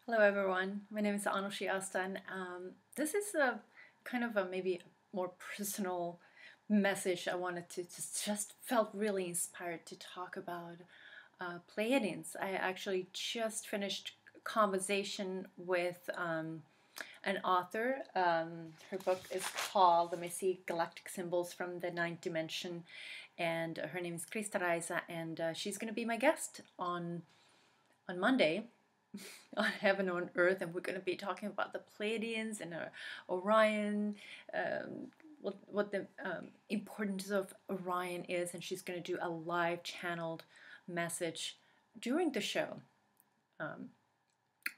Hello everyone, my name is Anushi Astan. This is a kind of a maybe more personal message I wanted to just felt really inspired to talk about Pleiadians. I actually just finished a conversation with an author. Her book is called, let me see, Galactic Symbols from the Ninth Dimension, and her name is Crystalline, and she's going to be my guest on Monday on Heaven on Earth, and we're going to be talking about the Pleiadians and Orion, what the importance of Orion is, and she's going to do a live channeled message during the show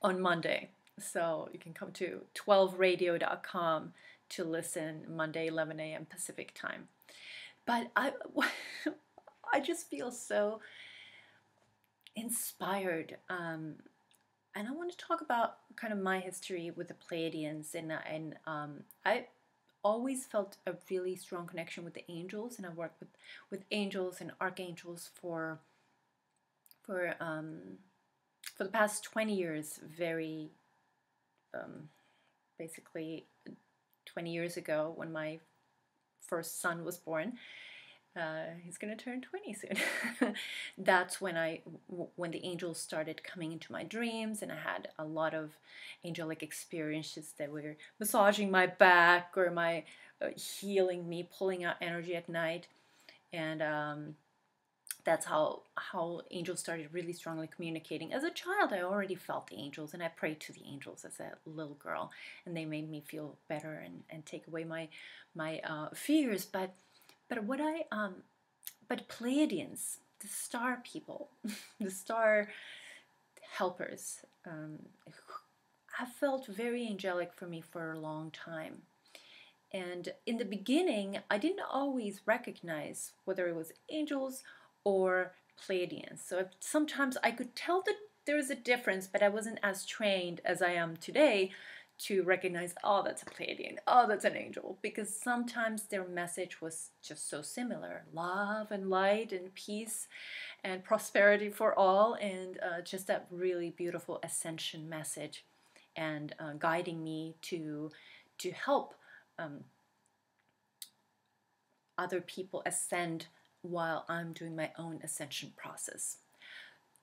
on Monday. So you can come to 12radio.com to listen Monday, 11 a.m. Pacific time. But I just feel so inspired. And I want to talk about kind of my history with the Pleiadians, and I always felt a really strong connection with the angels, and I worked with angels and archangels for the past 20 years. Very basically 20 years ago, when my first son was born. He's going to turn 20 soon. That's when the angels started coming into my dreams, and I had a lot of angelic experiences that were massaging my back or my healing me, pulling out energy at night, and that's how angels started really strongly communicating. As a child, I already felt the angels, and I prayed to the angels as a little girl, and they made me feel better and take away my fears. But Pleiadians, the star people, the star helpers, have felt very angelic for me for a long time. And in the beginning, I didn't always recognize whether it was angels or Pleiadians. So sometimes I could tell that there was a difference, but I wasn't as trained as I am today to recognize, oh, that's a Pleiadian, oh, that's an angel, because sometimes their message was just so similar: love and light and peace and prosperity for all, and just that really beautiful ascension message, and guiding me to help other people ascend while I'm doing my own ascension process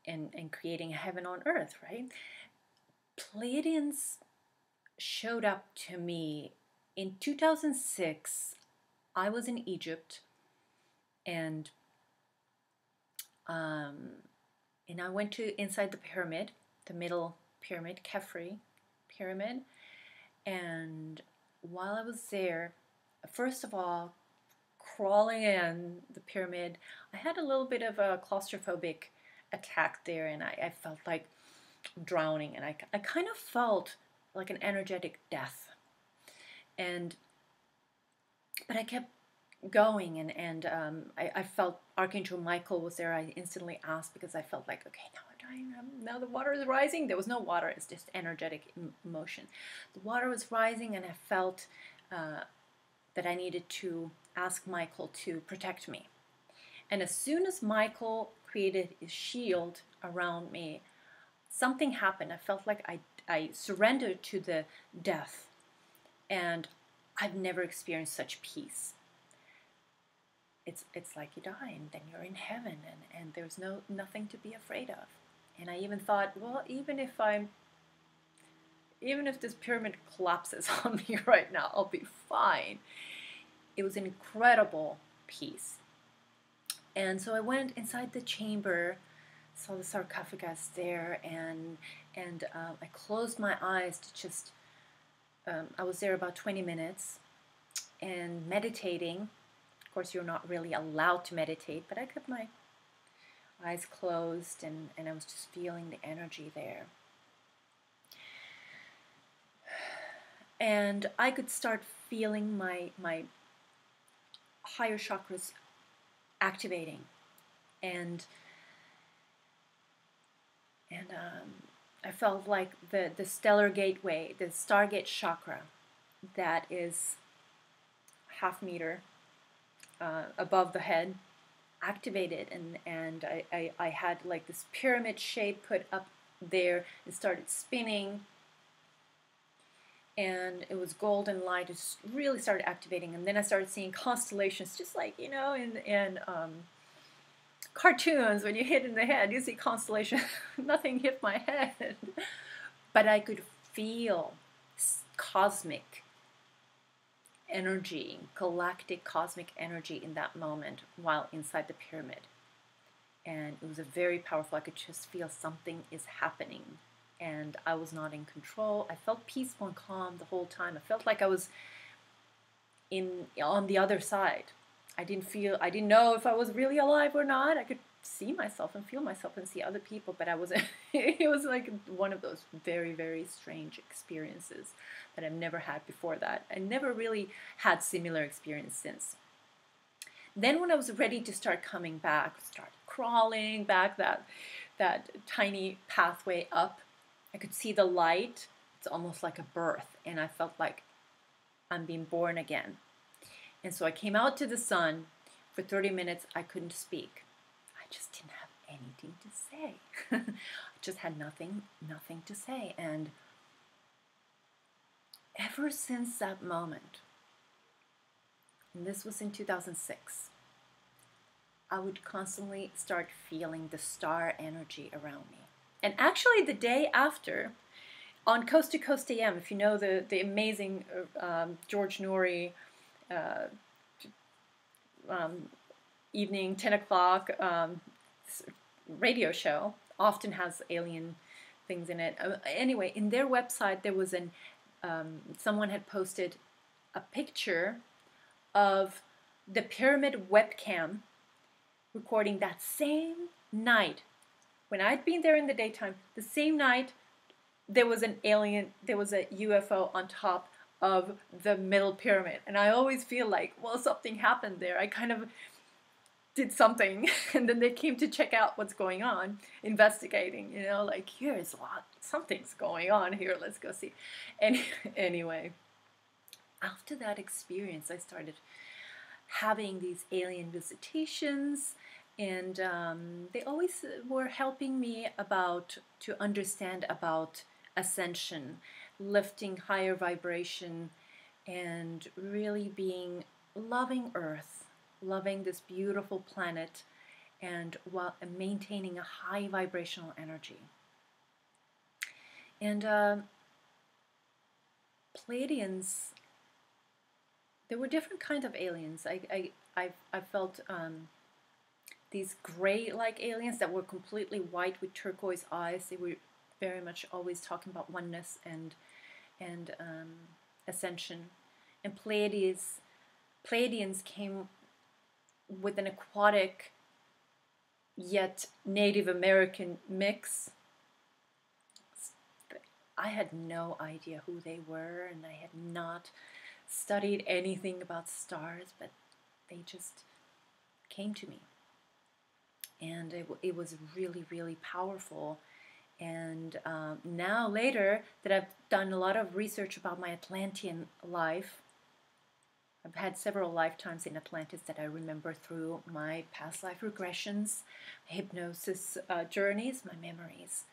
and creating a heaven on earth, right? Pleiadians showed up to me in 2006. I was in Egypt, and I went to inside the pyramid, the middle pyramid, Khafre pyramid, and while I was there, first of all, crawling in the pyramid, I had a little bit of a claustrophobic attack there, and I felt like drowning, and I kind of felt like an energetic death. But I kept going, and I felt Archangel Michael was there. I instantly asked, because I felt like, okay, now I'm dying. Now the water is rising. There was no water. It's just energetic motion. The water was rising, and I felt that I needed to ask Michael to protect me. And as soon as Michael created his shield around me, something happened. I felt like I surrendered to the death, and I've never experienced such peace. It's like you die, and then you're in heaven, and there's nothing to be afraid of. And I even thought, well, even if this pyramid collapses on me right now, I'll be fine. It was an incredible peace. And so I went inside the chamber, saw the sarcophagus there, and I closed my eyes to just, I was there about 20 minutes and meditating. Of course, you're not really allowed to meditate, but I kept my eyes closed, and I was just feeling the energy there. And I could start feeling my higher chakras activating, and I felt like the stellar gateway, the Stargate chakra, that is half meter above the head, activated, and I had like this pyramid shape put up there. It started spinning, and it was golden light. It just really started activating, and then I started seeing constellations, just like, you know, in cartoons, when you hit in the head, you see constellation. Nothing hit my head, but I could feel cosmic energy, galactic cosmic energy in that moment while inside the pyramid. And it was a very powerful, I could just feel something is happening. And I was not in control. I felt peaceful and calm the whole time. I felt like I was on the other side. I didn't know if I was really alive or not. I could see myself and feel myself and see other people, but I was, it was like one of those very, very strange experiences that I've never had before that. I never really had similar experience since. Then when I was ready to start coming back, start crawling back that tiny pathway up, I could see the light. It's almost like a birth, and I felt like I'm being born again. And so I came out to the sun. For 30 minutes, I couldn't speak. I just didn't have anything to say. I just had nothing to say. And ever since that moment, and this was in 2006, I would constantly start feeling the star energy around me. And actually the day after, on Coast to Coast AM, if you know the amazing George Noory evening 10 o'clock radio show, often has alien things in it. Anyway, in their website there was someone had posted a picture of the pyramid webcam recording that same night. When I'd been there in the daytime, the same night there was an alien, there was a UFO on top of the middle pyramid. And I always feel like, well, something happened there. I kind of did something, and then they came to check out what's going on, investigating, you know, like, here's something's going on here, let's go see. And anyway, after that experience, I started having these alien visitations, and they always were helping me to understand about ascension, lifting higher vibration, and really being loving Earth, loving this beautiful planet, and while maintaining a high vibrational energy. And Pleiadians, there were different kinds of aliens. I felt these gray-like aliens that were completely white with turquoise eyes. They were very much always talking about oneness and ascension. And Pleiadians came with an aquatic yet Native American mix. I had no idea who they were, and I had not studied anything about stars, but they just came to me. And it was really, really powerful. And now later that I've done a lot of research about my Atlantean life, I've had several lifetimes in Atlantis that I remember through my past life regressions, hypnosis journeys, my memories.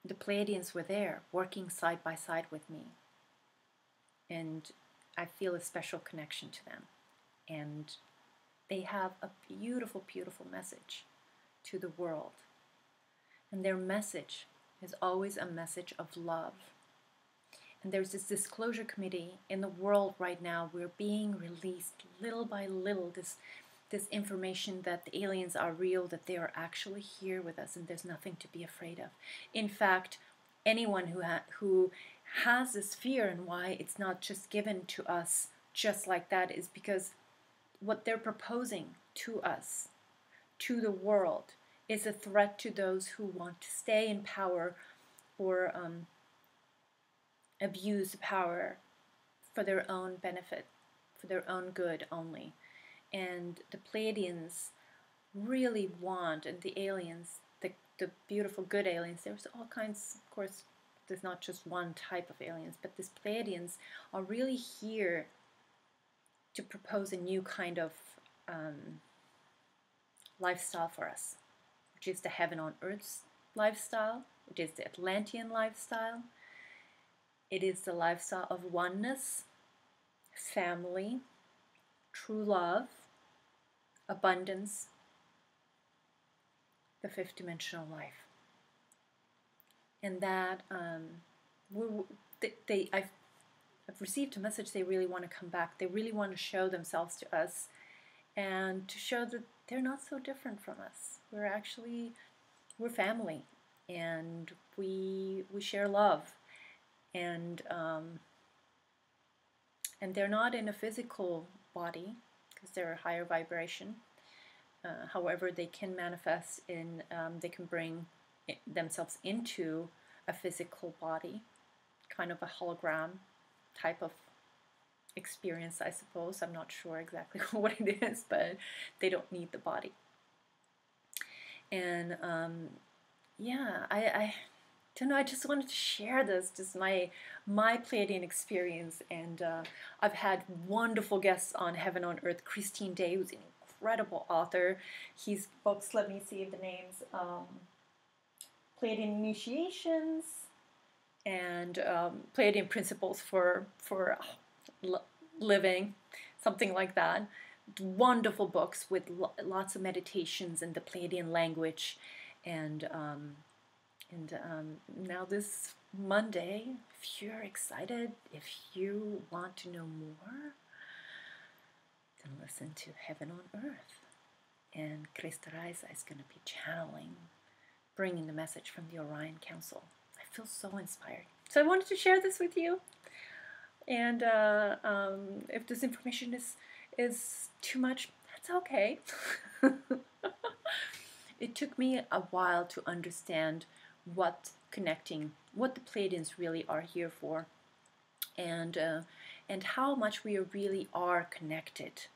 The Pleiadians were there, working side by side with me. And I feel a special connection to them. And they have a beautiful, beautiful message to the world. And their message is always a message of love. And there's this disclosure committee in the world right now. We're being released little by little, this information that the aliens are real, that they are actually here with us, and there's nothing to be afraid of. In fact, anyone who has this fear, and why it's not just given to us just like that, is because what they're proposing to us, to the world, is a threat to those who want to stay in power or abuse power for their own benefit, for their own good only. And the Pleiadians really want, and the aliens, the beautiful good aliens, there's all kinds, of course, there's not just one type of aliens, but these Pleiadians are really here to propose a new kind of lifestyle for us, which is the heaven on earth lifestyle. It is the Atlantean lifestyle. It is the lifestyle of oneness, family, true love, abundance, the fifth dimensional life. And that I've received a message. They really want to come back. They really want to show themselves to us, and to show that they're not so different from us. We're family, and we share love, and they're not in a physical body because they're a higher vibration. However, they can manifest in, they can bring themselves into a physical body, kind of a hologram type of experience, I suppose. I'm not sure exactly what it is, but they don't need the body. And yeah, I don't know, I just wanted to share this, just my Pleiadian experience. And I've had wonderful guests on Heaven on Earth. Christine Day, who's an incredible author. His books, let me see the names, Pleiadian Initiations and Pleiadian Principles for Living, something like that. Wonderful books with lots of meditations in the Pleiadian language. And now this Monday, if you're excited, if you want to know more, then listen to Heaven on Earth. And Crystalline is going to be channeling, bringing the message from the Orion Council. I feel so inspired. So I wanted to share this with you. And if this information is too much, that's okay. It took me a while to understand what the Pleiadians really are here for, and how much we really are connected,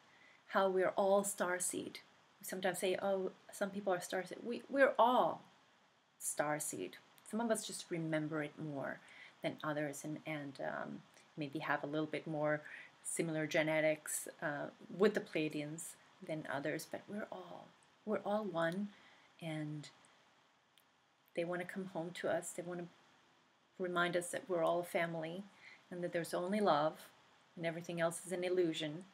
how we're all starseed. We sometimes say, oh, some people are starseed. We're all starseed. Some of us just remember it more than others, and maybe have a little bit more similar genetics with the Pleiadians than others, but we're all one, and they want to come home to us. They want to remind us that we're all a family, and that there's only love, and everything else is an illusion.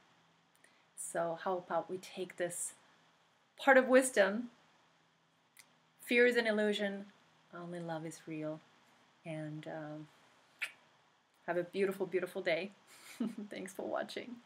So how about we take this part of wisdom? Fear is an illusion, only love is real. And have a beautiful, beautiful day. Thanks for watching.